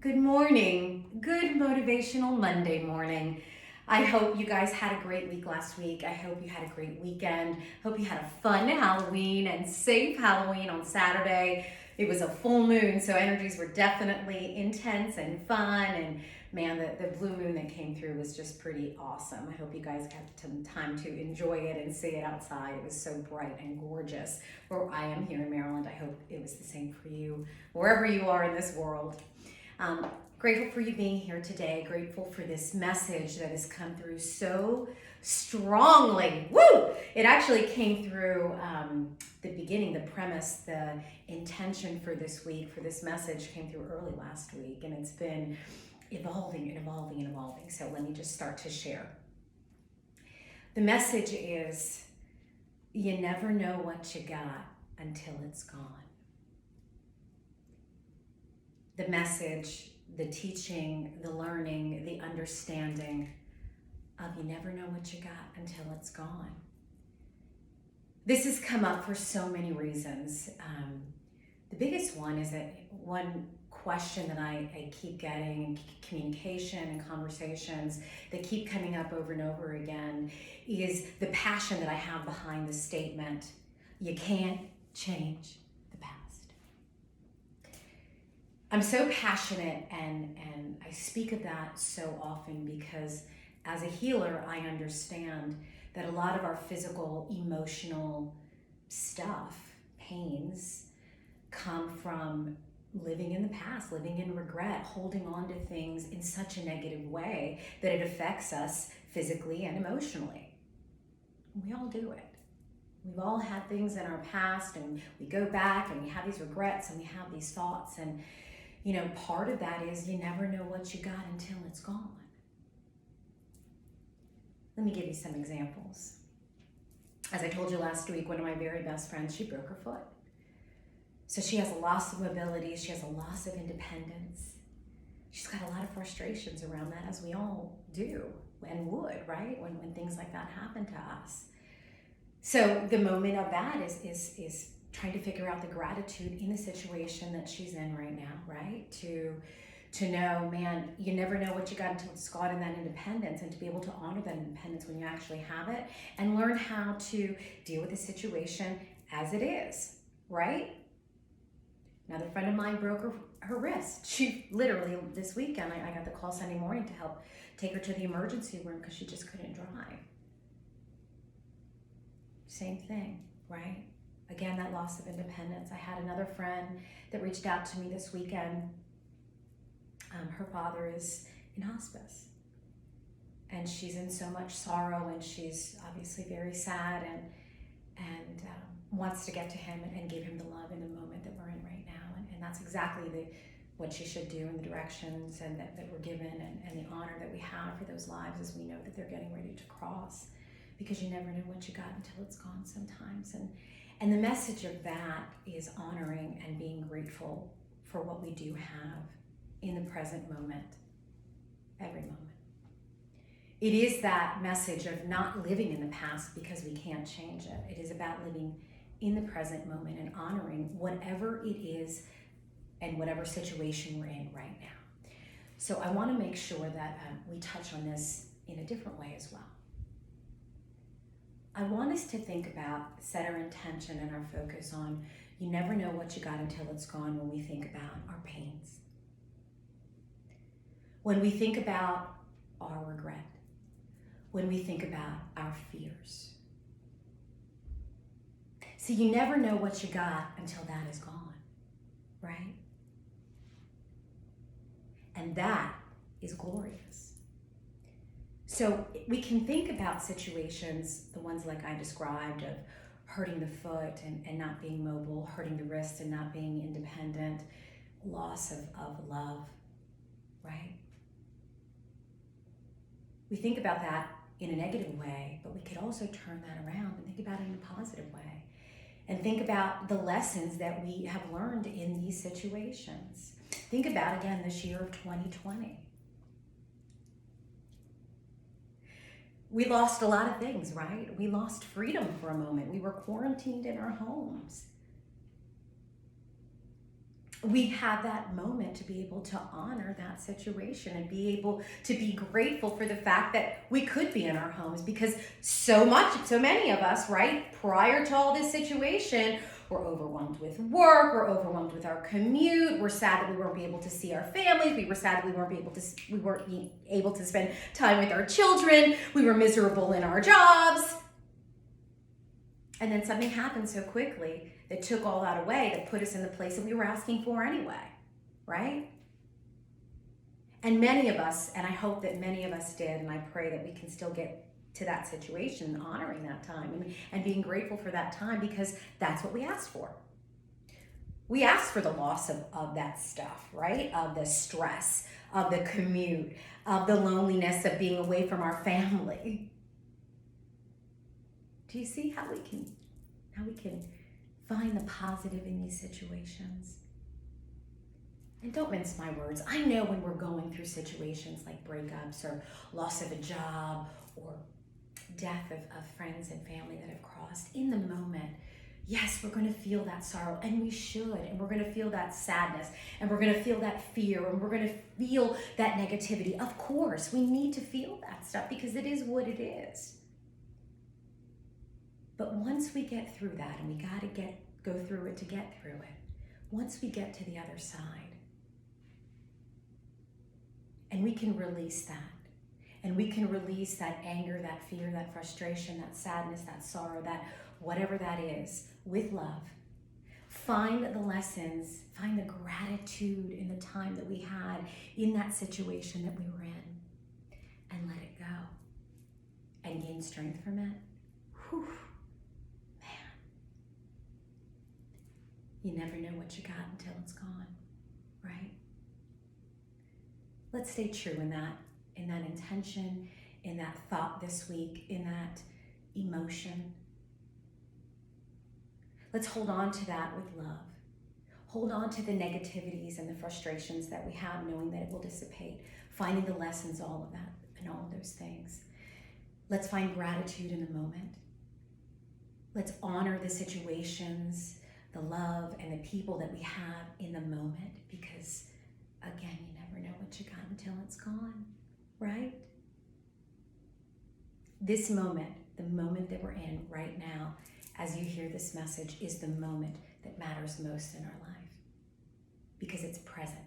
Good morning. Good Motivational Monday morning. I hope you guys had a great week last week. I hope you had a great weekend. Hope you had a fun Halloween and safe Halloween on Saturday. It was a full moon, so energies were definitely intense and fun. And man, the blue moon that came through was just pretty awesome. I hope you guys had some time to enjoy it and see it outside. It was so bright and gorgeous. Where I am here in Maryland, I hope it was the same for you, wherever you are in this world. Grateful for you being here today. Grateful for this message that has come through so strongly. Woo! It actually came through the beginning, the premise, the intention for this week, for this message came through early last week, and it's been evolving and evolving and evolving. So let me just start to share. The message is, you never know what you got until it's gone. The message, the teaching, the learning, the understanding of you never know what you got until it's gone. This has come up for so many reasons. The biggest one is that one question that I keep getting in communication and conversations that keep coming up over and over again is the passion that I have behind the statement, you can't change the past. I'm so passionate and I speak of that so often because as a healer, I understand that a lot of our physical, emotional stuff, pains, come from living in the past, living in regret, holding on to things in such a negative way that it affects us physically and emotionally. We all do it. We've all had things in our past and we go back and we have these regrets and we have these thoughts, and you know, part of that is you never know what you got until it's gone. Let me give you some examples. As I told you last week, one of my very best friends, she broke her foot. So she has a loss of mobility, she has a loss of independence. She's got a lot of frustrations around that, as we all do and would, right? When things like that happen to us. So the moment of that is trying to figure out the gratitude in the situation that she's in right now, right? To know, man, you never know what you got until it's gone, and that independence, and to be able to honor that independence when you actually have it, and learn how to deal with the situation as it is, right? Another friend of mine broke her wrist. She literally, this weekend, I got the call Sunday morning to help take her to the emergency room because she just couldn't drive. Same thing, right? Again, that loss of independence. I had another friend that reached out to me this weekend. Her father is in hospice, and she's in so much sorrow, and she's obviously very sad, and wants to get to him and give him the love in the moment that we're in right now. And that's exactly what she should do, and the directions and that we're given, and the honor that we have for those lives as we know that they're getting ready to cross, because you never know what you got until it's gone sometimes. And the message of that is honoring and being grateful for what we do have in the present moment, every moment. It is that message of not living in the past because we can't change it. It is about living in the present moment and honoring whatever it is and whatever situation we're in right now. So I want to make sure that we touch on this in a different way as well. I want us to think about, set our intention and our focus on, you never know what you got until it's gone when we think about our pains. When we think about our regret. When we think about our fears. See, you never know what you got until that is gone, right? And that is glorious. So we can think about situations, the ones like I described, of hurting the foot and not being mobile, hurting the wrist and not being independent, loss of love, right? We think about that in a negative way, but we could also turn that around and think about it in a positive way. And think about the lessons that we have learned in these situations. Think about, again, this year of 2020. We lost a lot of things, right? We lost freedom for a moment. We were quarantined in our homes. we have that moment to be able to honor that situation and be able to be grateful for the fact that we could be in our homes, because so many of us, right, prior to all this situation, we're overwhelmed with work, we're overwhelmed with our commute, we're sad that we weren't able to see our families, we were sad that we weren't able to spend time with our children, we were miserable in our jobs. And then something happened so quickly that took all that away, that put us in the place that we were asking for anyway, right? And many of us, and I hope that many of us did, and I pray that we can still get to that situation, honoring that time and being grateful for that time, because that's what we asked for. We asked for the loss of that stuff, right? Of the stress, of the commute, of the loneliness of being away from our family. Do you see how we can find the positive in these situations? And don't mince my words. I know when we're going through situations like breakups or loss of a job or death of friends and family that have crossed, in the moment, yes, we're going to feel that sorrow, and we should, and we're going to feel that sadness, and we're going to feel that fear, and we're going to feel that negativity. Of course, we need to feel that stuff because it is what it is. But once we get through that, and we got to go through it to get through it, once we get to the other side, and we can release that, and we can release that anger, that fear, that frustration, that sadness, that sorrow, that whatever that is, with love, find the lessons, find the gratitude in the time that we had in that situation that we were in, and let it go, and gain strength from it. Whew. You never know what you got until it's gone, right? Let's stay true in that intention, in that thought this week, in that emotion. Let's hold on to that with love. Hold on to the negativities and the frustrations that we have, knowing that it will dissipate, finding the lessons, all of that, and all of those things. Let's find gratitude in the moment. Let's honor the situations, the love, and the people that we have in the moment, because again, you never know what you got until it's gone, right? This moment, the moment that we're in right now, as you hear this message, is the moment that matters most in our life, because it's present.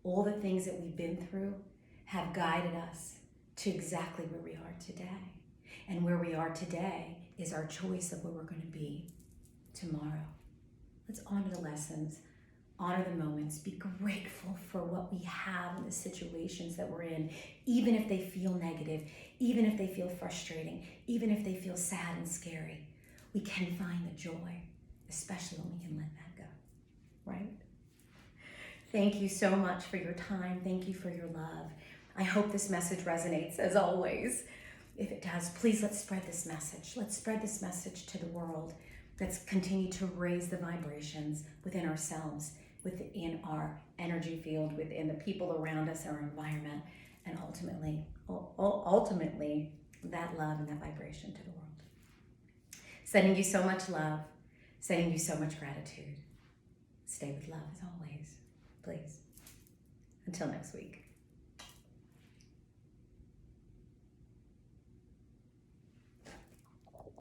All the things that we've been through have guided us to exactly where we are today. And where we are today is our choice of where we're going to be tomorrow. Let's honor the lessons, honor the moments, be grateful for what we have in the situations that we're in, even if they feel negative, even if they feel frustrating, even if they feel sad and scary. We can find the joy, especially when we can let that go, right? Thank you so much for your time. Thank you for your love. I hope this message resonates, as always. If it does, please let's spread this message. Let's spread this message to the world. Let's continue to raise the vibrations within ourselves, within our energy field, within the people around us, our environment, and ultimately that love and that vibration to the world. Sending you so much love, sending you so much gratitude. Stay with love as always, please. Until next week.